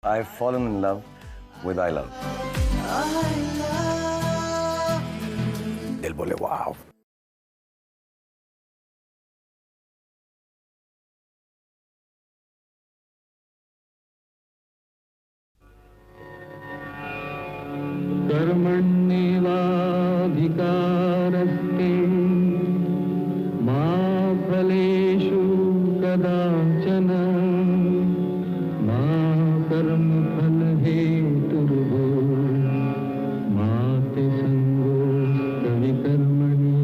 I've fallen in love with I love. दिल बोले वाव. कर्मण्येवाधिकारस्ते मा फलेषु कदाचन मा कर्मफलहेतुर्भो मा ते सङ्गोऽस्त्वपि कर्मणि.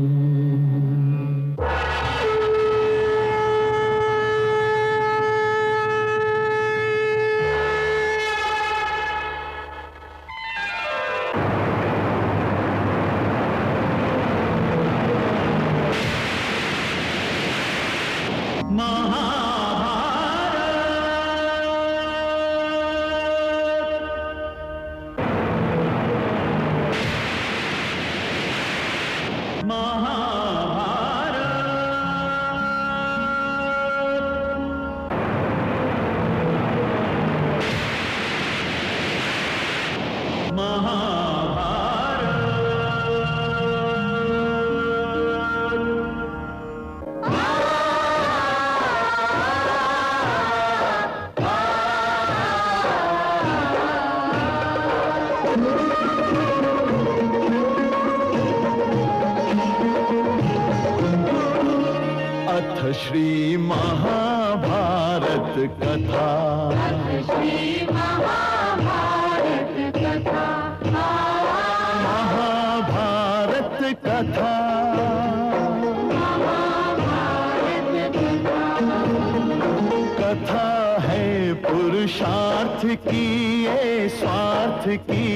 श्री महाभारत कथा. श्री महाभारत कथा. महाभारत कथा. कथा है पुरुषार्थ की, ये स्वार्थ की,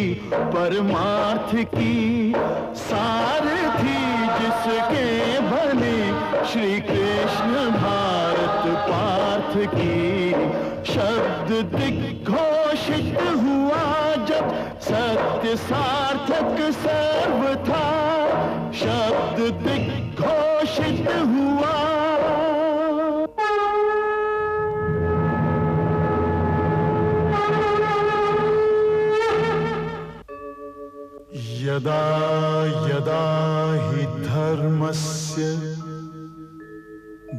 परमार्थ की, सारथी जिसके बने श्री कृष्ण भारत पार्थ की. शब्द दिग्घोषित हुआ जब सत्य सार्थक सर्व था. शब्द दिग्घोषित हुआ. यदा यदा हि धर्मस्य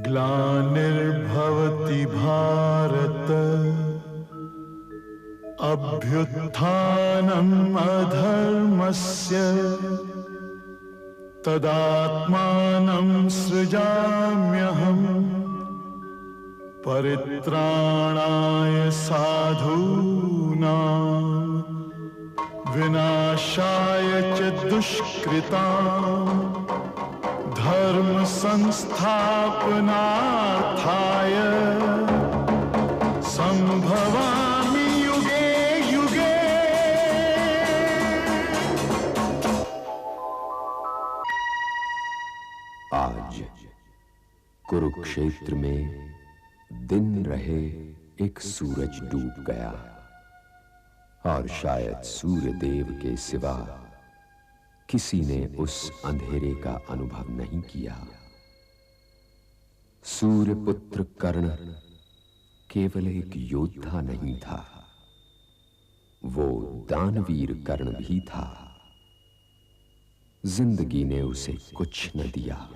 ग्लानिर्भवति भारत अभ्युत्थानम् अधर्मस्य तदात्मानं सृजाम्यहम् परित्राणाय साधूनां विनाशाय च दुष्कृतां धर्म संस्थापनार्थाय संभवामि युगे युगे. आज कुरुक्षेत्र में दिन रहे एक सूरज डूब गया और शायद सूर्य देव के सिवा किसी ने उस अंधेरे का अनुभव नहीं किया. सूर्यपुत्र कर्ण केवल एक योद्धा नहीं था, वो दानवीर कर्ण भी था. जिंदगी ने उसे कुछ न दिया,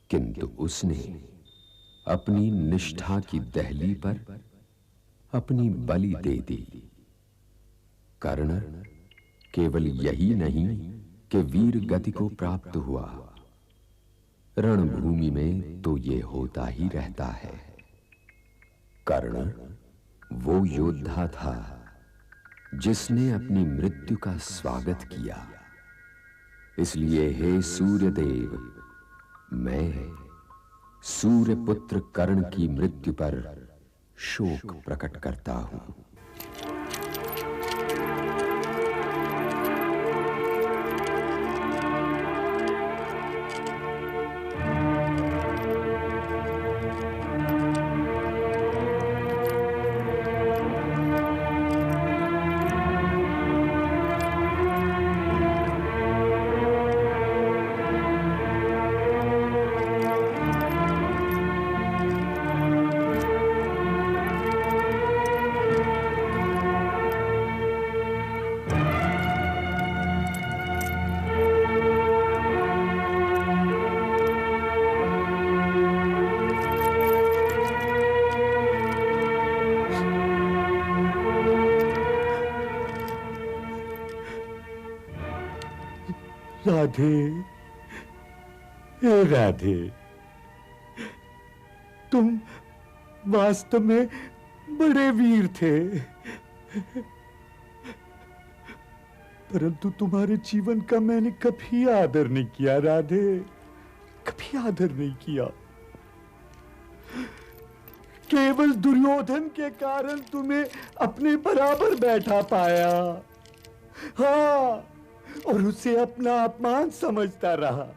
किंतु उसने अपनी निष्ठा की दहली पर अपनी बलि दे दी. कर्ण केवल यही नहीं कि वीर गति को प्राप्त हुआ, रणभूमि में तो ये होता ही रहता है. कर्ण वो योद्धा था जिसने अपनी मृत्यु का स्वागत किया. इसलिए हे सूर्यदेव, मैं सूर्यपुत्र कर्ण की मृत्यु पर शोक प्रकट करता हूं. राधे, हे राधे, तुम वास्तव में बड़े वीर थे, परंतु तुम्हारे जीवन का मैंने कभी आदर नहीं किया राधे, कभी आदर नहीं किया। केवल दुर्योधन के कारण तुम्हें अपने बराबर बैठा पाया, हाँ, और उसे अपना अपमान समझता रहा,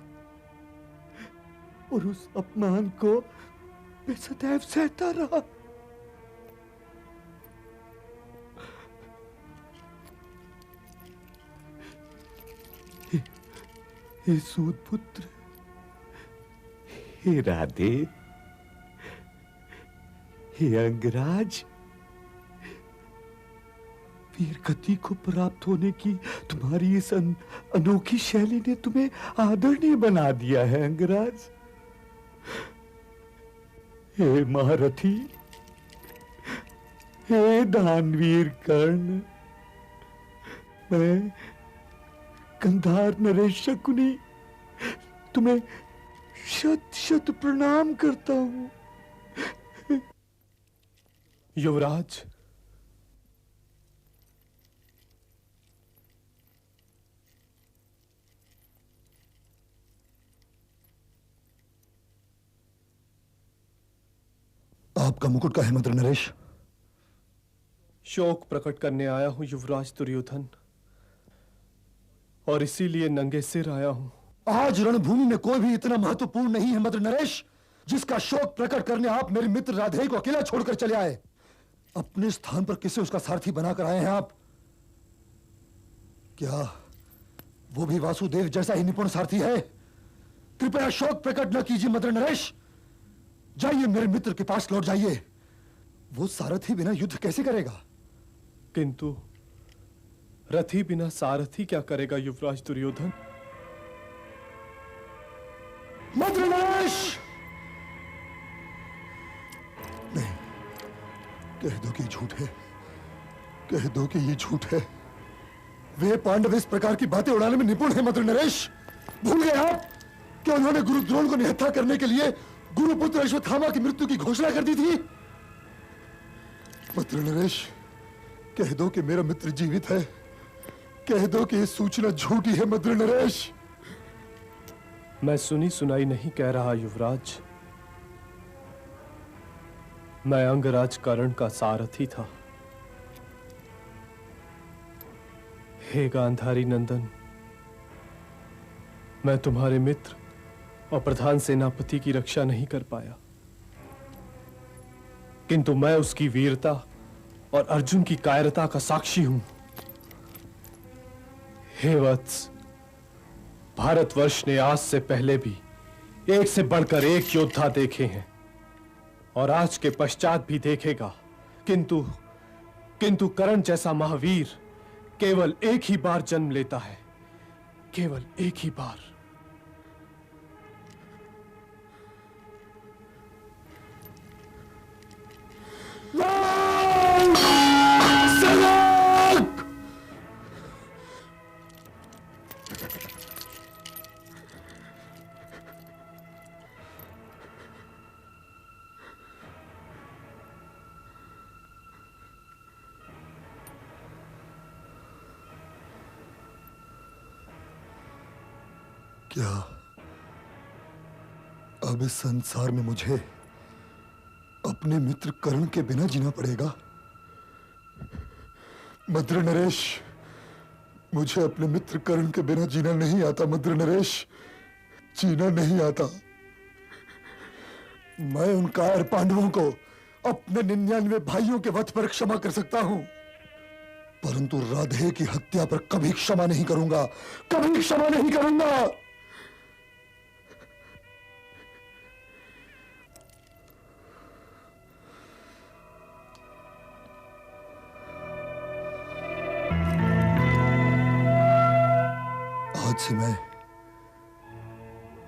और उस अपमान को मैं सदैव सहता रहा। हे सूत पुत्र, हे राधे, हे अंगराज, वीर गति को प्राप्त होने की तुम्हारी इस अनोखी शैली ने तुम्हें आदरणीय बना दिया है अंगराज। हे महारथी, हे दानवीर कर्ण, मैं कंधार नरेश शकुनी तुम्हें शत शत प्रणाम करता हूं। युवराज, आपका मुकुट का है मंत्र नरेश? शोक प्रकट करने आया हूं युवराज दुर्योधन, और इसीलिए नंगे सिर आया हूं। आज रणभूमि में कोई भी इतना महत्वपूर्ण नहीं है मंत्र नरेश, जिसका शोक प्रकट करने आप मेरे मित्र राधेय को अकेला छोड़कर चले आए। अपने स्थान पर किसे उसका सारथी बनाकर आए हैं आप? क्या वो भी वासुदेव जैसा ही निपुण सारथी है? कृपया शोक प्रकट न कीजिए मंत्र नरेश, जाइए मेरे मित्र के पास लौट जाइए। वो सारथी बिना युद्ध कैसे करेगा? किंतु रथी बिना सारथी क्या करेगा युवराज दुर्योधन? मंत्र नरेश! नहीं, कह दो कि झूठ है, कह दो कि ये झूठ है। वे पांडव इस प्रकार की बातें उड़ाने में निपुण है मंत्र नरेश। भूल गए आप कि उन्होंने गुरु द्रोण को निहत्था करने के लिए गुरुपुत्र अश्वत्थामा की मृत्यु की घोषणा कर दी थी। मंत्र नरेश, कह दो कि मेरा मित्र जीवित है, कह दो कि यह सूचना झूठी है मंत्र नरेश। मैं सुनी सुनाई नहीं कह रहा युवराज, मैं अंगराज कर्ण का सारथी था। हे गांधारी नंदन, मैं तुम्हारे मित्र और प्रधान सेनापति की रक्षा नहीं कर पाया, किंतु मैं उसकी वीरता और अर्जुन की कायरता का साक्षी हूं। हे वत्स, भारतवर्ष ने आज से पहले भी एक से बढ़कर एक योद्धा देखे हैं और आज के पश्चात भी देखेगा, किंतु कर्ण जैसा महावीर केवल एक ही बार जन्म लेता है, केवल एक ही बार। क्या अब इस संसार में मुझे अपने मित्र कर्ण के बिना जीना पड़ेगा? मंत्र नरेश, मुझे अपने मित्र कर्ण के बिना जीना नहीं आता मंत्र नरेश, जीना नहीं आता। मैं उन कायर पांडवों को अपने 99 भाइयों के वध पर क्षमा कर सकता हूं, परंतु राधे की हत्या पर कभी क्षमा नहीं करूंगा, कभी क्षमा नहीं करूंगा। आज से मैं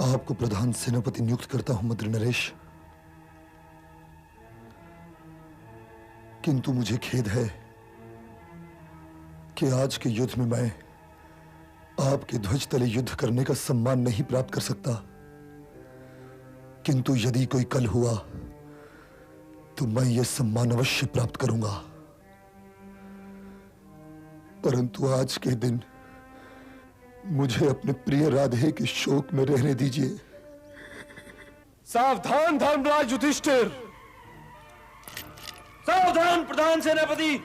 आपको प्रधान सेनापति नियुक्त करता हूं मंत्र नरेश, किंतु मुझे खेद है कि आज के युद्ध में मैं आपके ध्वज तले युद्ध करने का सम्मान नहीं प्राप्त कर सकता, किंतु यदि कोई कल हुआ तो मैं यह सम्मान अवश्य प्राप्त करूंगा। परंतु आज के दिन मुझे अपने प्रिय राधे के शोक में रहने दीजिए। सावधान धर्मराज युधिष्ठिर! सावधान प्रधान सेनापति!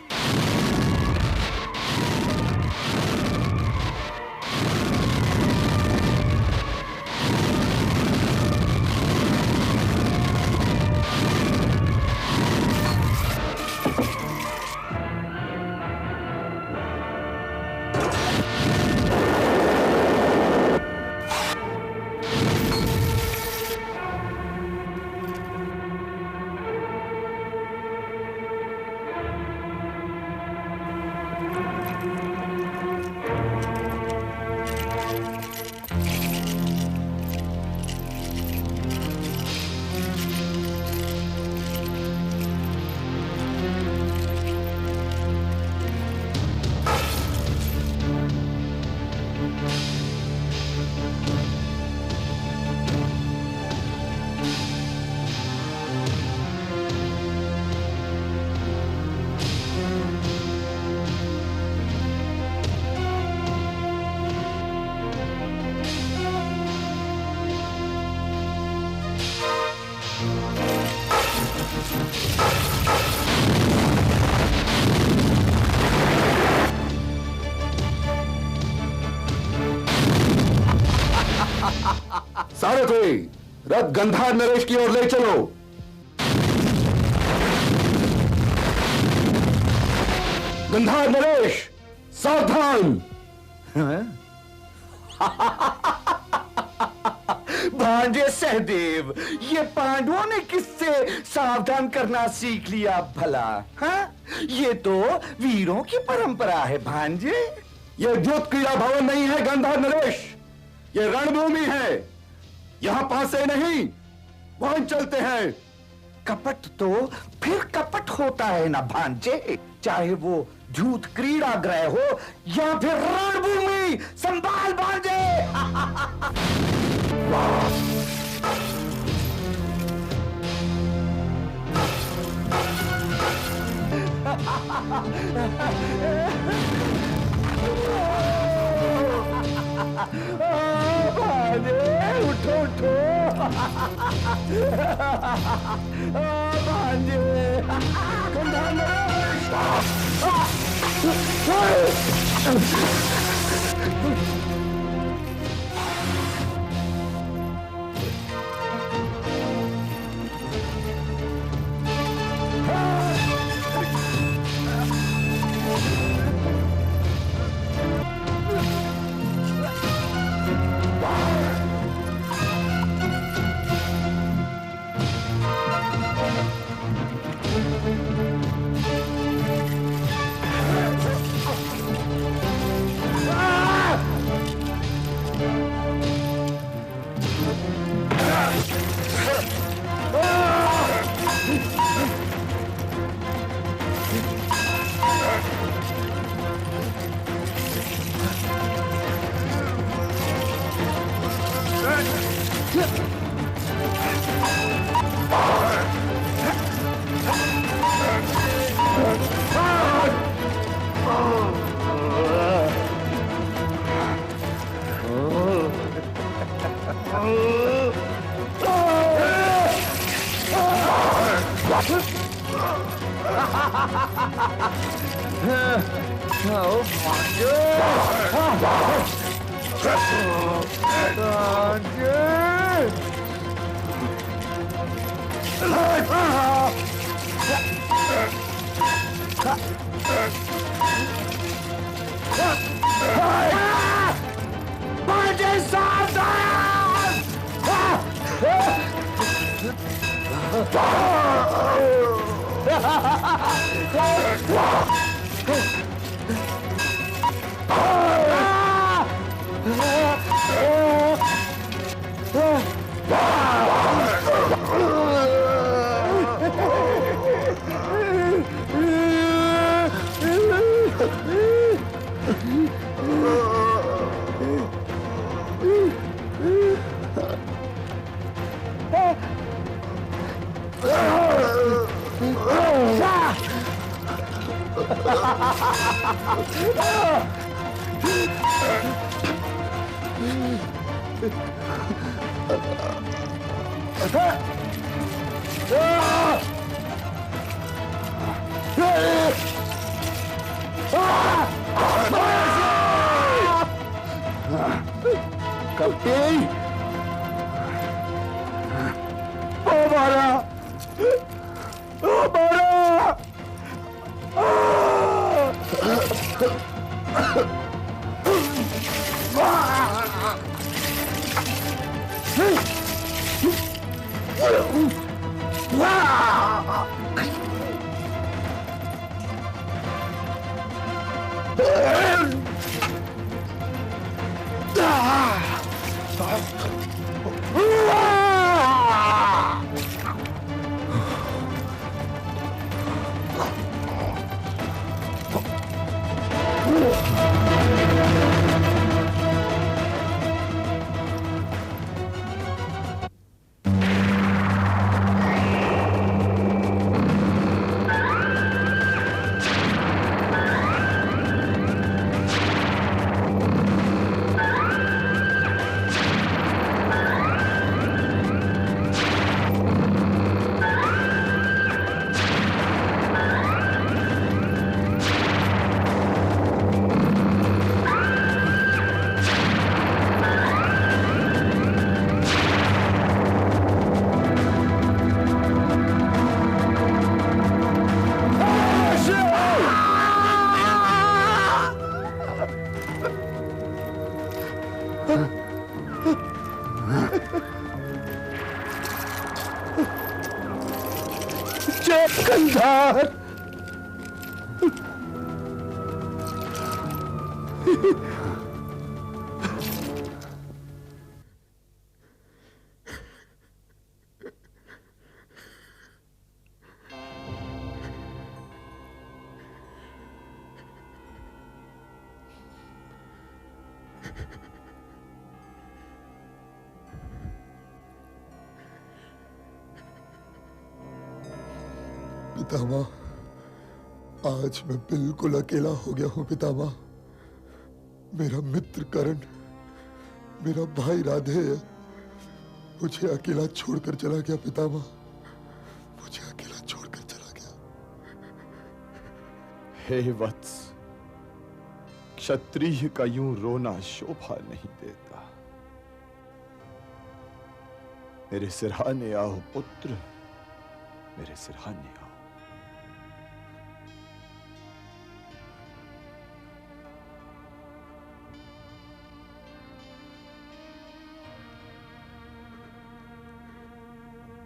सारथी, रथ गंधार नरेश की ओर ले चलो। गंधार नरेश, सावधान! भांजे सहदेव, ये पांडवों ने किससे सावधान करना सीख लिया भला? हाँ? ये तो वीरों की परंपरा है भांजे। ये युद्ध क्रीड़ा भवन नहीं है गंधार नरेश, ये रणभूमि है। यहां पासे नहीं, वहां चलते हैं। कपट तो फिर कपट होता है ना भांजे, चाहे वो झूठ क्रीड़ा ग्रह हो या फिर रणभूमि। संभाल भांजे! भांजे, उठो उठो! भांजे! कप्तान, ओ मारा, ओ मारा। जय कंधार। पितामह, आज मैं बिल्कुल अकेला हो गया हूं पितामह। मेरा मित्र करण, मेरा भाई राधे मुझे अकेला छोड़कर चला गया पितामह, मुझे अकेला छोड़कर चला गया। हे वत्स, क्षत्रिय का यूं रोना शोभा नहीं देता। मेरे सिरहाने आओ पुत्र, मेरे सिरहाने आओ।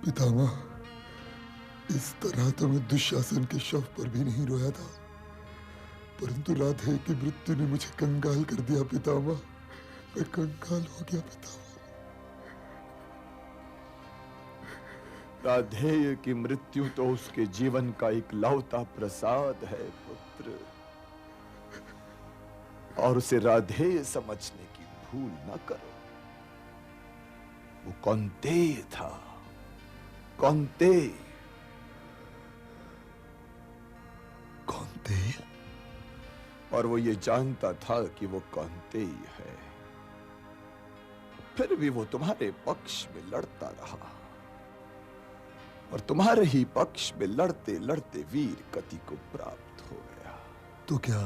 पितामह, इस तरह तो मैं दुशासन के शव पर भी नहीं रोया था, परंतु राधे की मृत्यु ने मुझे कंगाल कर दिया पितामह। मैं कंगाल हो गया पितामह। राधेय की मृत्यु तो उसके जीवन का इकलौता प्रसाद है पुत्र, और उसे राधेय समझने की भूल न करो। वो कौन्तेय था, कौन्तेय। कौन्तेय? और वो ये जानता था कि वो कौन्तेय है, फिर भी वो तुम्हारे पक्ष में लड़ता रहा, और तुम्हारे ही पक्ष में लड़ते लड़ते वीर गति को प्राप्त हो गया। तो क्या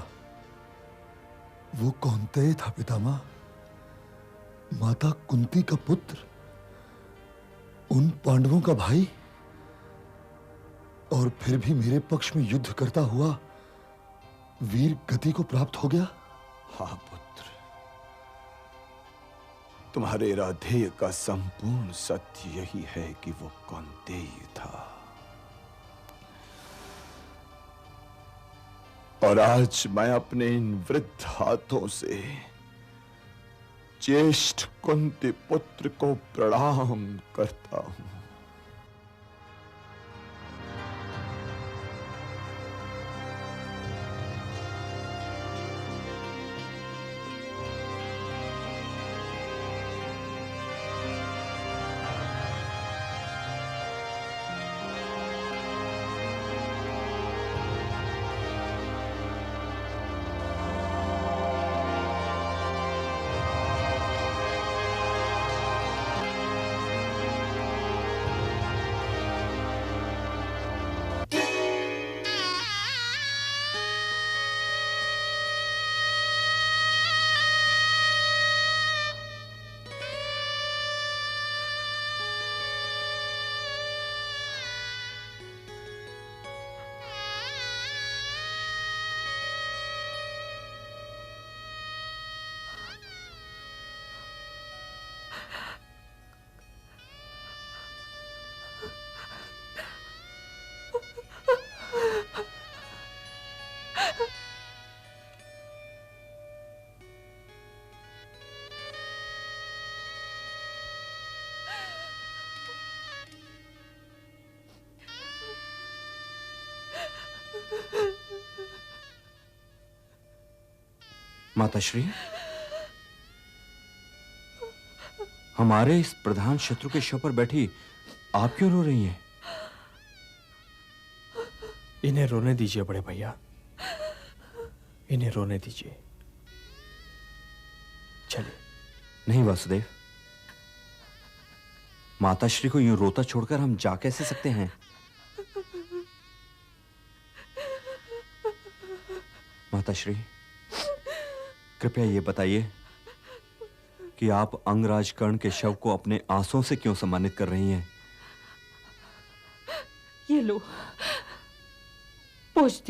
वो कौन्तेय था पितामह? माता कुंती का पुत्र, उन पांडवों का भाई, और फिर भी मेरे पक्ष में युद्ध करता हुआ वीर गति को प्राप्त हो गया? हाँ पुत्र, तुम्हारे राधेय का संपूर्ण सत्य यही है कि वो कौन्तेय था। और आज मैं अपने इन वृद्ध हाथों से ज्येष्ठ कुंती पुत्र को प्रणाम करता हूं। माताश्री, हमारे इस प्रधान शत्रु के शव पर बैठी आप क्यों रो रही हैं? इन्हें रोने दीजिए बड़े भैया, इन्हें रोने दीजिए। चलिए। नहीं वासुदेव, माताश्री को यूं रोता छोड़कर हम जा कैसे सकते हैं? माताश्री, कृपया ये बताइए कि आप अंगराज कर्ण के शव को अपने आंसुओं से क्यों सम्मानित कर रही हैं? ये लो, पोंछ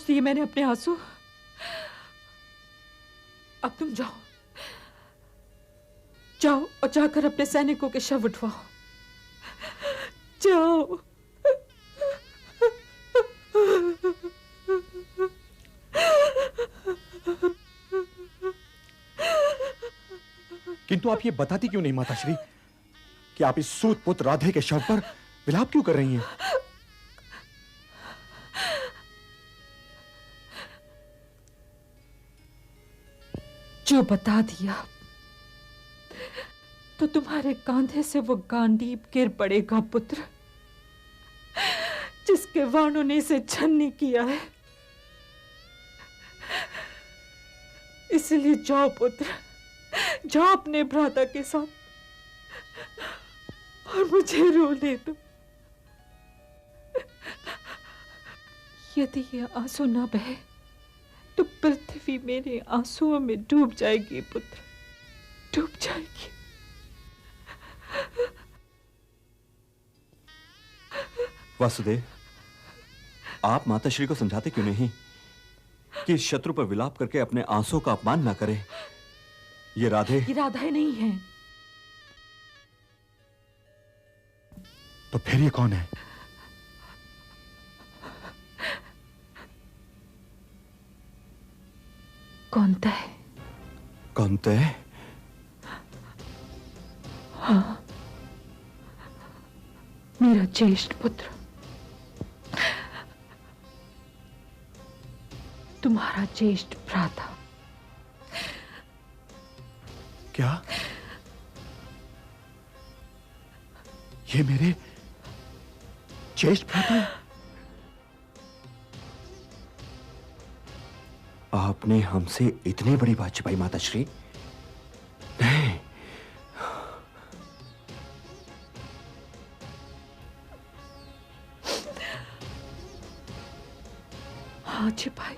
दिए मैंने अपने आंसू। अब तुम जाओ और जाकर अपने सैनिकों के शव उठवाओ। जाओ। किंतु आप ये बताती क्यों नहीं माताश्री कि आप इस सूत पुत्र राधे के शव पर विलाप क्यों कर रही हैं? जो बता दिया तो तुम्हारे कांधे से वो गांडीव गिर पड़ेगा पुत्र, जिसके वाणों ने इसे छन्नी किया है। इसलिए जाओ पुत्र, जाओ अपने भ्राता के साथ और मुझे रोने दो। यदि ये आंसू ना बहे तो पृथ्वी मेरे आंसुओं में डूब जाएगी पुत्र, डूब जाएगी। वासुदेव, आप माताश्री को समझाते क्यों नहीं कि इस शत्रु पर विलाप करके अपने आंसुओं का अपमान ना करे? ये राधे नहीं है। तो फिर ये कौन है? कौनते? हाँ, मेरा ज्येष्ठ पुत्र, तुम्हारा ज्येष्ठ भ्राता। क्या ये मेरे ज्येष्ठ भ्राता है? आपने हमसे इतनी बड़ी बात छिपाई माताश्री? नहीं। हाँ छिपाई,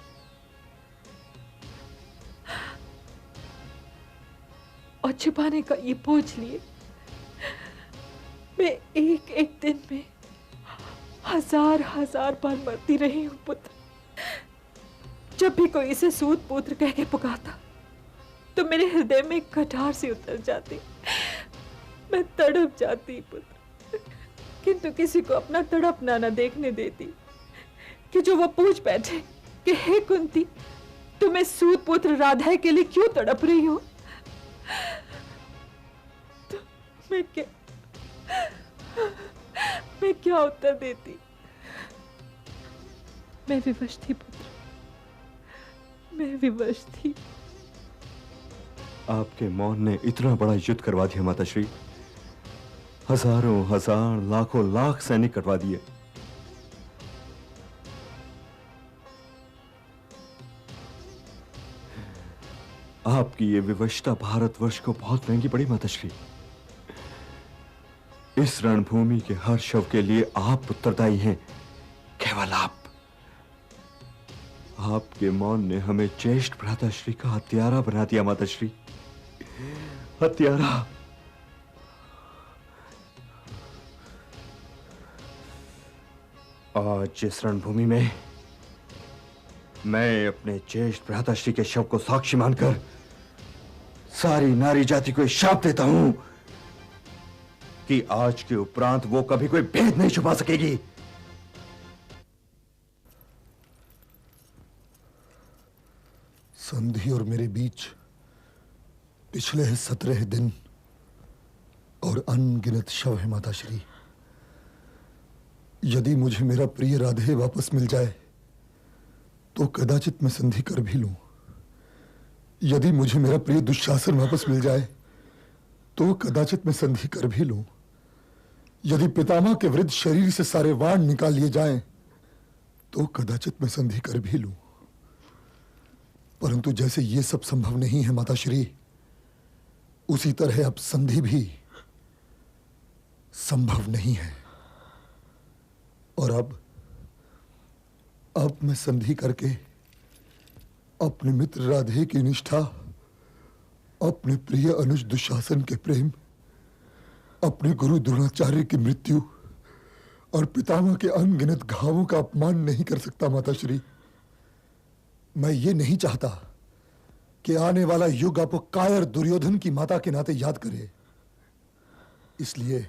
और छिपाने का ये बोझ लिए मैं एक एक दिन में हजार बार मरती रही हूं पुत्र। जब भी कोई इसे सूत पुत्र कह के पुकारता तो मेरे हृदय में कटार सी उतर जाती, मैं तड़प जाती पुत्र। किंतु किसी को अपना तड़पना न देखने देती कि जो वो पूछ बैठे कि हे कुंती, तुम्हें सूत पुत्र राधा के लिए क्यों तड़प रही हो? तो मैं क्या उत्तर देती? मैं विवश थी पुत्र, मैं विवश थी। आपके मौन ने इतना बड़ा युद्ध करवा दिया माताश्री, हजारों हजार लाखों लाख सैनिक करवा दिए। आपकी ये विवशता भारतवर्ष को बहुत महंगी पड़ी माताश्री। इस रणभूमि के हर शव के लिए आप उत्तरदायी हैं, केवल आप। आपके मौन ने हमें ज्येष्ठ भ्राताश्री का हत्यारा बना दिया माताश्री, हत्यारा। आज इस रणभूमि में मैं अपने ज्येष्ठ भ्राताश्री के शव को साक्षी मानकर सारी नारी जाति को शाप देता हूं कि आज के उपरांत वो कभी कोई भेद नहीं छुपा सकेगी। संधि और मेरे बीच पिछले 17 दिन और अनगिनत शव है माताश्री। यदि मुझे मेरा प्रिय राधे वापस मिल जाए तो कदाचित मैं संधि कर भी लूं। यदि मुझे मेरा प्रिय दुशासन वापस मिल जाए तो कदाचित मैं संधि कर भी लूं। यदि पितामह के वृद्ध शरीर से सारे वाण निकाल लिए जाएं तो कदाचित मैं संधि कर भी लूं। परंतु जैसे ये सब संभव नहीं है माताश्री, उसी तरह अब संधि भी संभव नहीं है। और अब मैं संधि करके अपने मित्र राधे की निष्ठा, अपने प्रिय अनुज दुशासन के प्रेम, अपने गुरु द्रोणाचार्य की मृत्यु और पितामह के अनगिनत घावों का अपमान नहीं कर सकता माताश्री। मैं ये नहीं चाहता कि आने वाला युग आपको कायर दुर्योधन की माता के नाते याद करे। इसलिए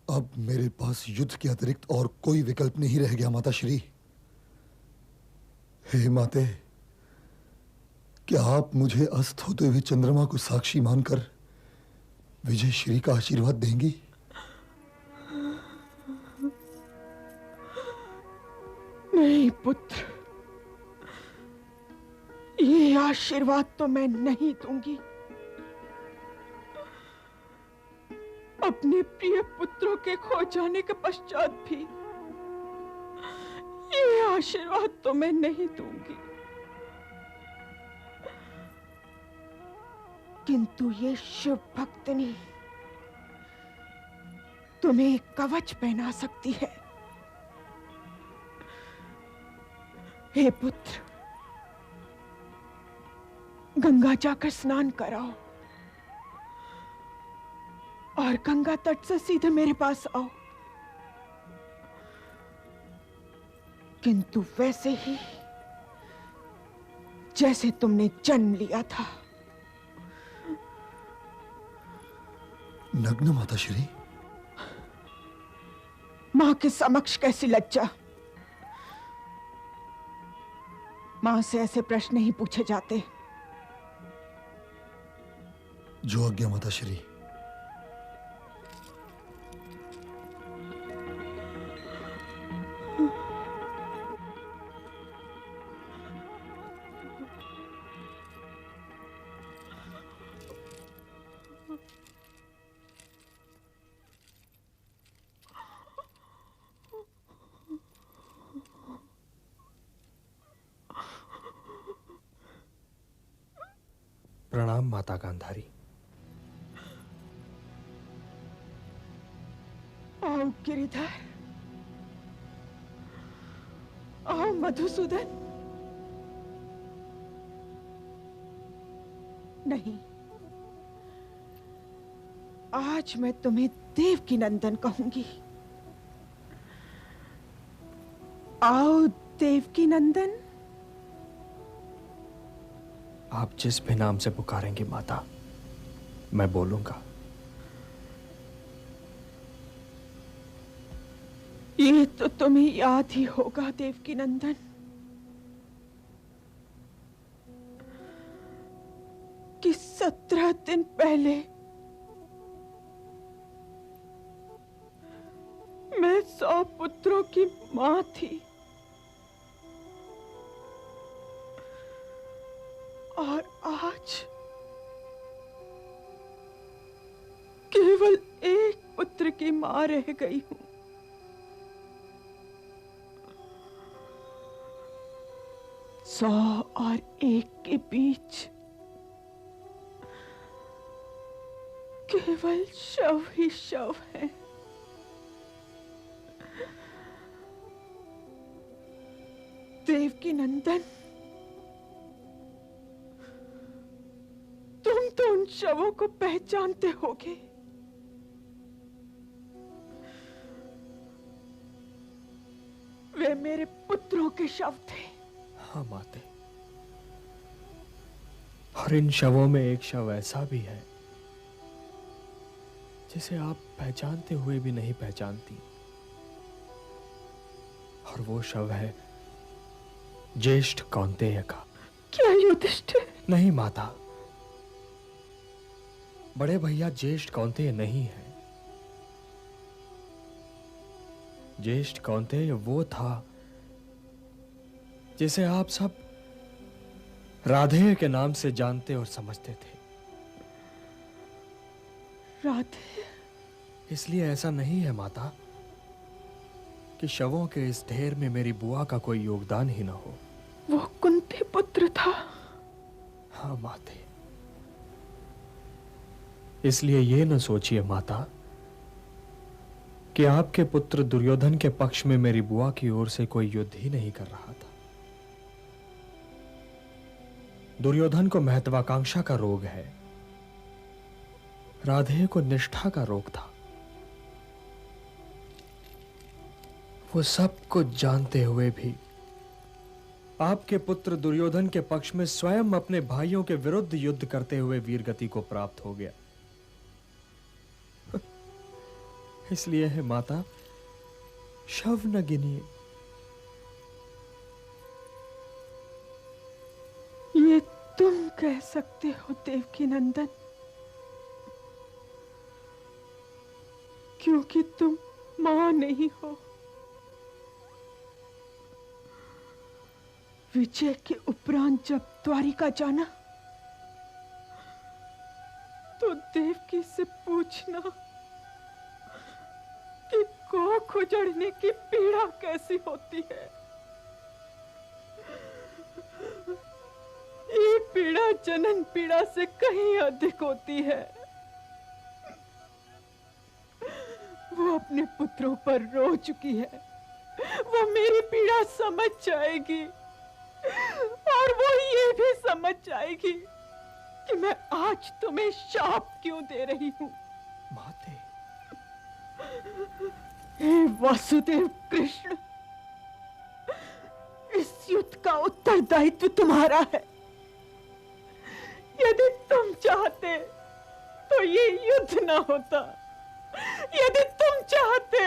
अब मेरे पास युद्ध के अतिरिक्त और कोई विकल्प नहीं रह गया माताश्री। हे माते, क्या आप मुझे अस्त होते हुए चंद्रमा को साक्षी मानकर विजय श्री का आशीर्वाद देंगी? नहीं पुत्र, ये आशीर्वाद तो मैं नहीं दूंगी। अपने प्रिय पुत्रों के खो जाने के पश्चात भी ये आशीर्वाद तो मैं नहीं दूंगी। किंतु ये शिव भक्तनी तुम्हें एक कवच पहना सकती है। हे पुत्र, गंगा जाकर स्नान कराओ और गंगा तट से सीधे मेरे पास आओ। किंतु वैसे ही जैसे तुमने जन्म लिया था। नग्न माताश्री? मां के समक्ष कैसी लज्जा। मां से ऐसे प्रश्न नहीं पूछे जाते। जो आज्ञा माताश्री। प्रणाम माता गांधारी। आओ गिरिधर, आओ मधुसूदन। नहीं, आज मैं तुम्हें देवकी नंदन कहूंगी। आओ देवकी नंदन। आप जिस भी नाम से पुकारेंगे माता, मैं बोलूंगा। ये तो तुम्हें याद ही होगा देवकी नंदन, कि 17 दिन पहले मैं 100 पुत्रों की मां थी और आज केवल एक पुत्र की मां रह गई हूं। सौ और एक के बीच केवल शव ही शव है। देवकी नंदन, तुम तो उन शवों को पहचानते होगे। वे मेरे पुत्रों के शव थे। हाँ माते, और इन शवों में एक शव ऐसा भी है जिसे आप पहचानते हुए भी नहीं पहचानती, और वो शव है ज्येष्ठ कौंतेय का। क्या युधिष्ठिर? नहीं माता, बड़े भैया ज्येष्ठ कौंतेय नहीं है। ज्येष्ठ कौंतेय वो था जिसे आप सब राधे के नाम से जानते और समझते थे। राधे? इसलिए ऐसा नहीं है माता कि शवों के इस ढेर में मेरी बुआ का कोई योगदान ही ना हो। वो कुंती पुत्र था। हाँ माते, इसलिए ये न सोचिए माता कि आपके पुत्र दुर्योधन के पक्ष में मेरी बुआ की ओर से कोई युद्ध ही नहीं कर रहा था। दुर्योधन को महत्वाकांक्षा का रोग है, राधे को निष्ठा का रोग था। वो सब कुछ जानते हुए भी आपके पुत्र दुर्योधन के पक्ष में स्वयं अपने भाइयों के विरुद्ध युद्ध करते हुए वीरगति को प्राप्त हो गया। इसलिए है माता, शव न गिनिए। ये तुम कह सकते हो देवकी नंदन, क्योंकि तुम मां नहीं हो। विजय के उपरांत जब द्वारिका जाना तो देवकी से पूछना कि कोख उजड़ने की पीड़ा कैसी होती है। ये पीड़ा जनन पीड़ा से कहीं अधिक होती है। वो अपने पुत्रों पर रो चुकी है, वो मेरी पीड़ा समझ जाएगी और वो ये भी समझ जाएगी कि मैं आज तुम्हें शाप क्यों दे रही हूं। माते, हे वासुदेव कृष्ण, इस युद्ध का उत्तरदायित्व तुम्हारा है। यदि तुम चाहते तो ये युद्ध ना होता। यदि तुम चाहते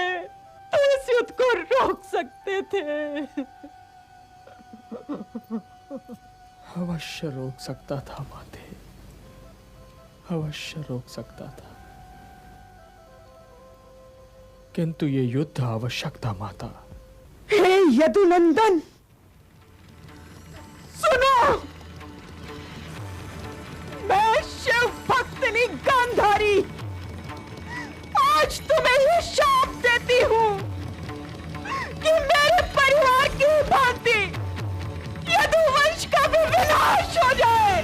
तो इस युद्ध को रोक सकते थे। अवश्य रोक सकता था माते, अवश्य रोक सकता था, किंतु ये युद्ध आवश्यक था माता। हे यदुनंदन, सुनो, मैं शिव भक्तिनी गांधारी आज तुम्हें ये शाप देती हूं कि मेरे परिवार की भांति यदुवंश का भी विनाश हो जाए।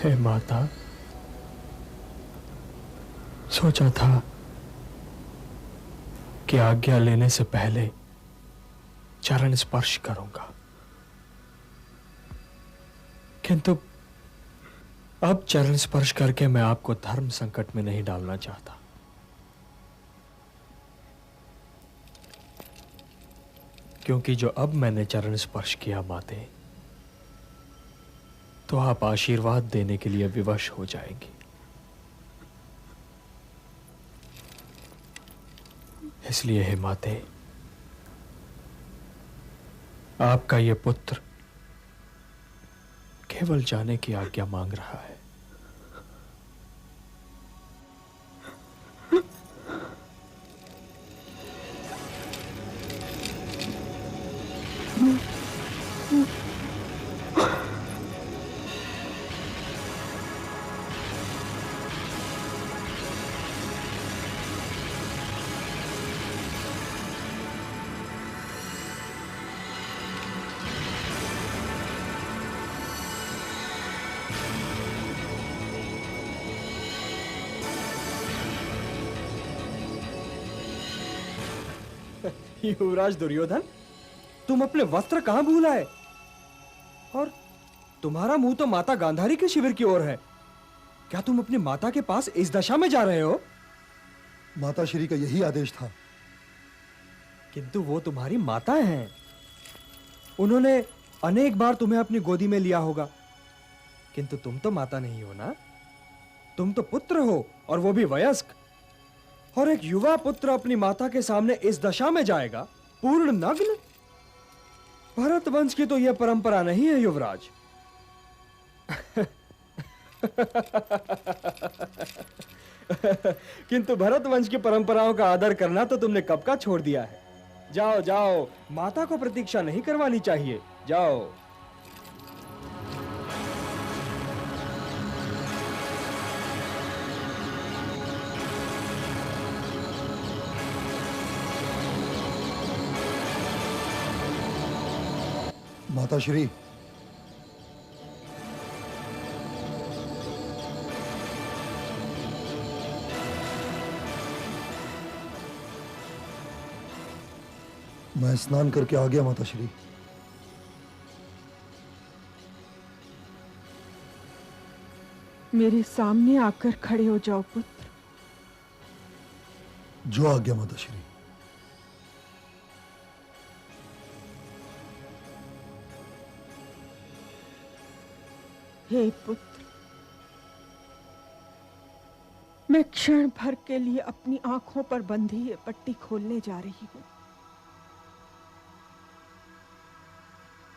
हे माता, सोचा था कि आज्ञा लेने से पहले चरण स्पर्श करूंगा, किंतु अब चरण स्पर्श करके मैं आपको धर्म संकट में नहीं डालना चाहता। क्योंकि जो अब मैंने चरण स्पर्श किया माते, तो आप आशीर्वाद देने के लिए विवश हो जाएंगी। इसलिए हे माते, आपका ये पुत्र केवल जाने की आज्ञा मांग रहा है। युवराज दुर्योधन, तुम अपने वस्त्र कहां भूल आए? और तुम्हारा मुंह तो माता गांधारी के शिविर की ओर है। क्या तुम अपनी माता के पास इस दशा में जा रहे हो? माता श्री का यही आदेश था। किंतु वो तुम्हारी माता हैं। उन्होंने अनेक बार तुम्हें अपनी गोदी में लिया होगा, किंतु तुम तो माता नहीं हो ना। तुम तो पुत्र हो, और वो भी वयस्क। और एक युवा पुत्र अपनी माता के सामने इस दशा में जाएगा, पूर्ण नग्न। भरत वंश की तो यह परंपरा नहीं है युवराज। किंतु भरत वंश की परंपराओं का आदर करना तो तुमने कब का छोड़ दिया है। जाओ जाओ, माता को प्रतीक्षा नहीं करवानी चाहिए, जाओ। माताश्री, मैं स्नान करके आ गया माताश्री। मेरे सामने आकर खड़े हो जाओ पुत्र। जो आ गया माताश्री। हे पुत्र, मैं क्षण भर के लिए अपनी आंखों पर बंधी ये पट्टी खोलने जा रही हूं।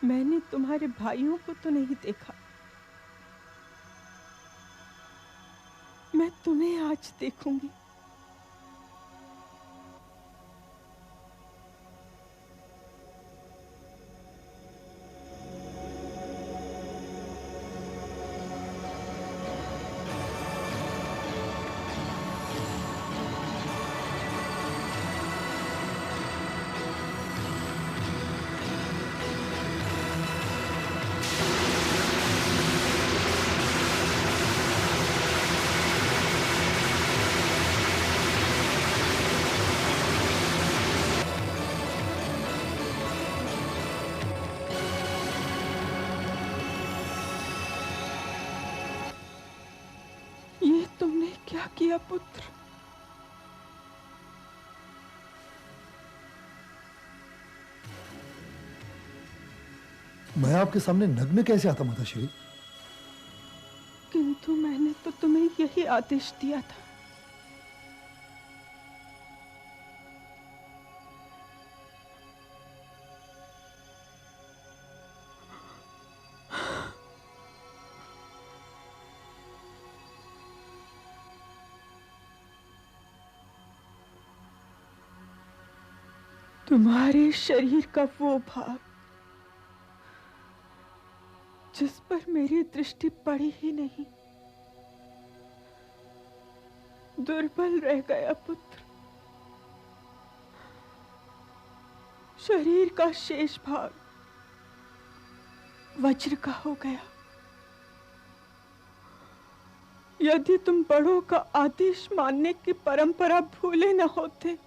मैंने तुम्हारे भाइयों को तो नहीं देखा, मैं तुम्हें आज देखूंगी। तुमने क्या किया पुत्र? मैं आपके सामने नग्न कैसे आता माताश्री? किंतु मैंने तो तुम्हें यही आदेश दिया था। तुम्हारे शरीर का वो भाग जिस पर मेरी दृष्टि पड़ी ही नहीं, दुर्बल रह गया पुत्र। शरीर का शेष भाग वज्र का हो गया। यदि तुम बड़ों का आदेश मानने की परंपरा भूले न होते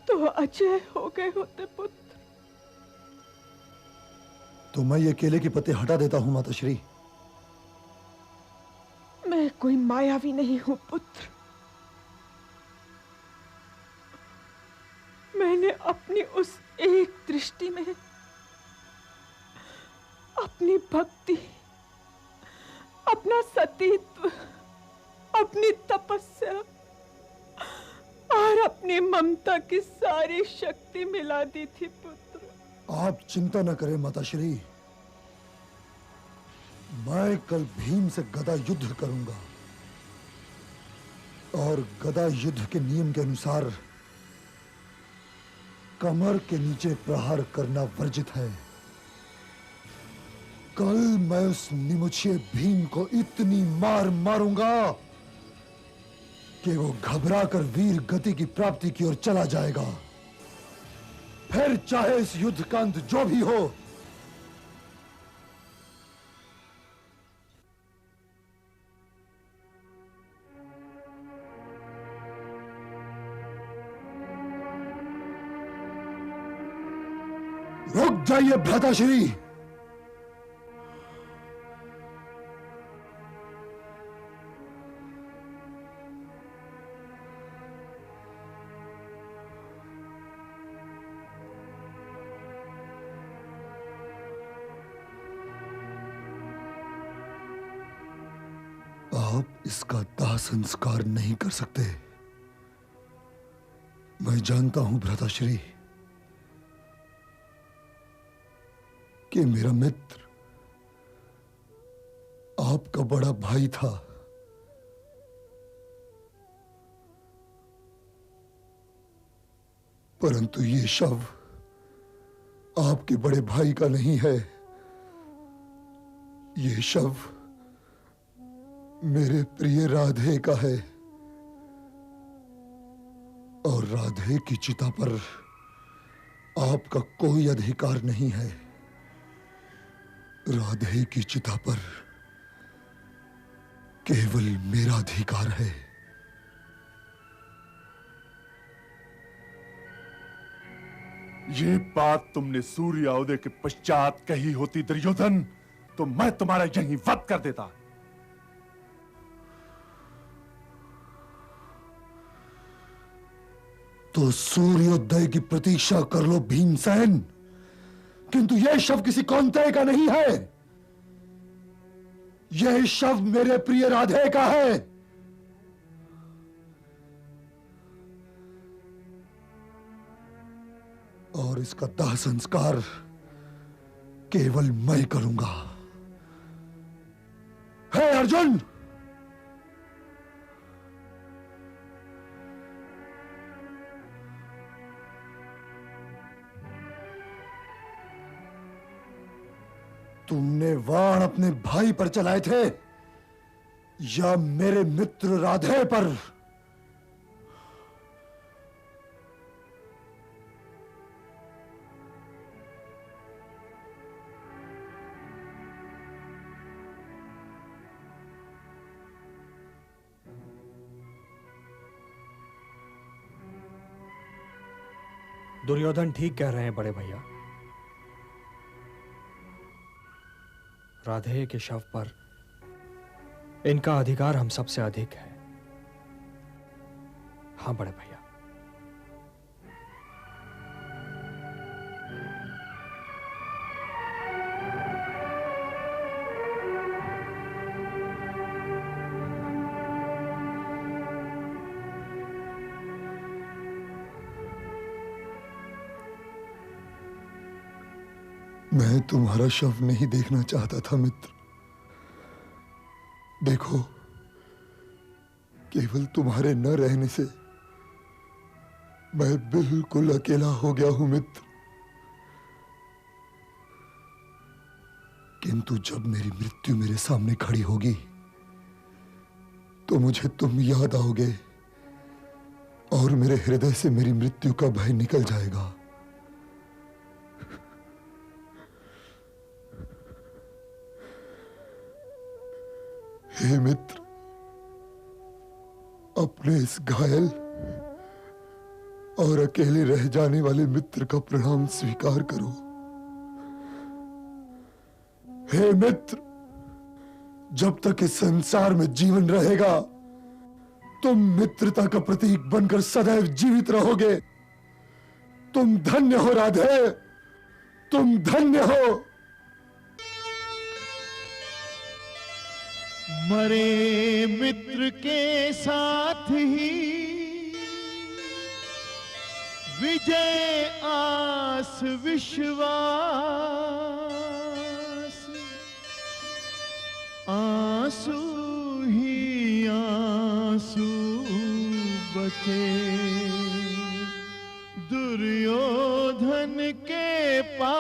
तो अजय हो गए होते पुत्र। तो मैं ये केले के पत्ते हटा देता हूं माताश्री। मैं कोई मायावी नहीं हूं पुत्र। मैंने अपनी उस एक दृष्टि में अपनी भक्ति, अपना सतीत्व, अपनी तपस्या और अपनी ममता की सारी शक्ति मिला दी थी पुत्र। आप चिंता न करें माताश्री, मैं कल भीम से गदा युद्ध करूंगा और गदा युद्ध के नियम के अनुसार कमर के नीचे प्रहार करना वर्जित है। कल मैं उस निमुछिए भीम को इतनी मार मारूंगा कि वो घबराकर वीर गति की प्राप्ति की ओर चला जाएगा। फिर चाहे इस युद्ध का अंत जो भी हो, रुक जाइए भ्राताश्री। आप इसका दाह संस्कार नहीं कर सकते। मैं जानता हूं भ्राताश्री कि मेरा मित्र आपका बड़ा भाई था। परंतु ये शव आपके बड़े भाई का नहीं है। ये शव मेरे प्रिय राधे का है, और राधे की चिता पर आपका कोई अधिकार नहीं है। राधे की चिता पर केवल मेरा अधिकार है। ये बात तुमने सूर्योदय के पश्चात कही होती दुर्योधन, तो मैं तुम्हारा यहीं वध कर देता। तो सूर्योदय की प्रतीक्षा कर लो भीमसेन, किंतु यह शव किसी कौंतेय का नहीं है। यह शव मेरे प्रिय राधे का है। और इसका दाह संस्कार केवल मैं करूंगा। हे अर्जुन, तुमने वाण अपने भाई पर चलाए थे या मेरे मित्र राधे पर? दुर्योधन ठीक कह रहे हैं बड़े भैया। राधे के शव पर इनका अधिकार हम सबसे अधिक है। हाँ बड़े भैया। मैं तुम्हारा शव नहीं देखना चाहता था मित्र। देखो, केवल तुम्हारे न रहने से मैं बिल्कुल अकेला हो गया हूं मित्र। किंतु जब मेरी मृत्यु मेरे सामने खड़ी होगी तो मुझे तुम याद आओगे और मेरे हृदय से मेरी मृत्यु का भय निकल जाएगा। हे मित्र, अपने इस घायल और अकेले रह जाने वाले मित्र का प्रणाम स्वीकार करो। हे मित्र, जब तक इस संसार में जीवन रहेगा तुम मित्रता का प्रतीक बनकर सदैव जीवित रहोगे। तुम धन्य हो राधे, तुम धन्य हो। मरे मित्र के साथ ही विजय आस विश्वास, आंसू ही आंसू बचे दुर्योधन के पास।